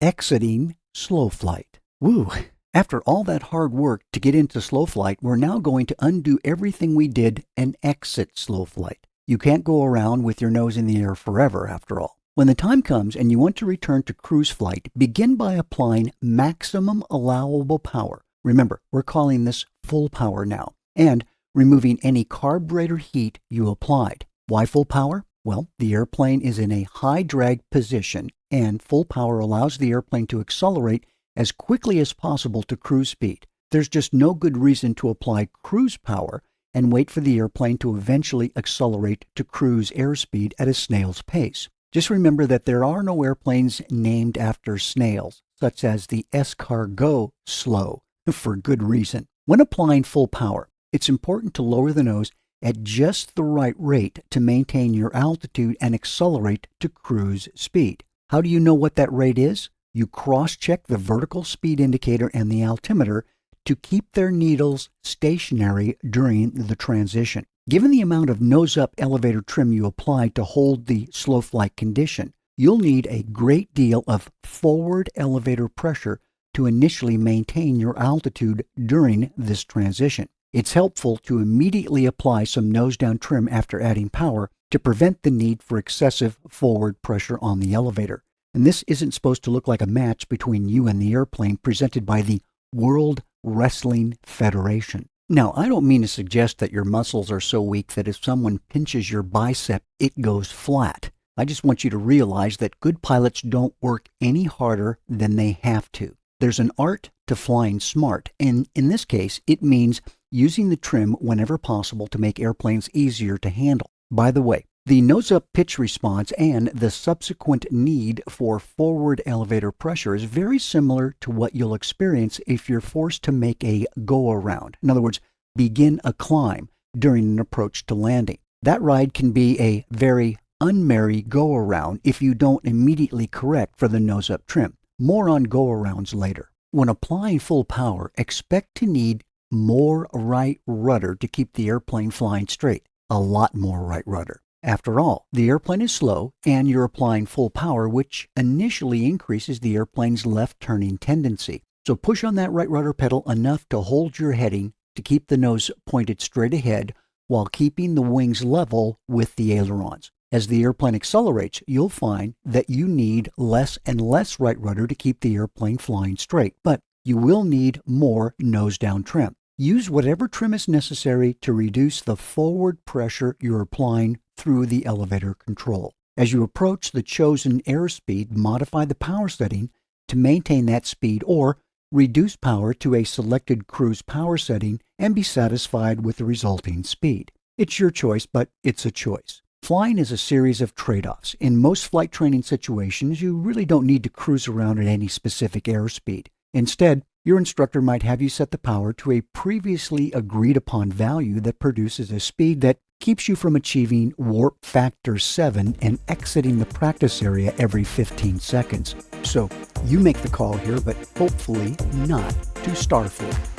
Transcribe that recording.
Exiting slow flight. Woo! After all that hard work to get into slow flight, we're now going to undo everything we did and exit slow flight. You can't go around with your nose in the air forever, after all. When the time comes and you want to return to cruise flight, begin by applying maximum allowable power. Remember, we're calling this full power now. And removing any carburetor heat you applied. Why full power? Well, the airplane is in a high drag position, and full power allows the airplane to accelerate as quickly as possible to cruise speed. There's just no good reason to apply cruise power and wait for the airplane to eventually accelerate to cruise airspeed at a snail's pace. Just remember that there are no airplanes named after snails, such as the escargot slow, for good reason. When applying full power, it's important to lower the nose at just the right rate to maintain your altitude and accelerate to cruise speed. How do you know what that rate is? You cross-check the vertical speed indicator and the altimeter to keep their needles stationary during the transition. Given the amount of nose-up elevator trim you applied to hold the slow flight condition, you'll need a great deal of forward elevator pressure to initially maintain your altitude during this transition. It's helpful to immediately apply some nose-down trim after adding power to prevent the need for excessive forward pressure on the elevator. And this isn't supposed to look like a match between you and the airplane presented by the World Wrestling Federation. Now, I don't mean to suggest that your muscles are so weak that if someone pinches your bicep, it goes flat. I just want you to realize that good pilots don't work any harder than they have to. There's an art to flying smart, and in this case, it means using the trim whenever possible to make airplanes easier to handle. By the way, the nose-up pitch response and the subsequent need for forward elevator pressure is very similar to what you'll experience if you're forced to make a go-around. In other words, begin a climb during an approach to landing. That ride can be a very unmerry go-around if you don't immediately correct for the nose-up trim. More on go-arounds later. When applying full power, expect to need more right rudder to keep the airplane flying straight. A lot more right rudder. After all, the airplane is slow and you're applying full power, which initially increases the airplane's left turning tendency. So push on that right rudder pedal enough to hold your heading to keep the nose pointed straight ahead while keeping the wings level with the ailerons. As the airplane accelerates, you'll find that you need less and less right rudder to keep the airplane flying straight, but you will need more nose-down trim. Use whatever trim is necessary to reduce the forward pressure you're applying through the elevator control. As you approach the chosen airspeed, modify the power setting to maintain that speed or reduce power to a selected cruise power setting and be satisfied with the resulting speed. It's your choice, but it's a choice. Flying is a series of trade-offs. In most flight training situations, you really don't need to cruise around at any specific airspeed. Instead, your instructor might have you set the power to a previously agreed upon value that produces a speed that keeps you from achieving warp factor 7 and exiting the practice area every 15 seconds. So you make the call here, but hopefully not to Starfleet.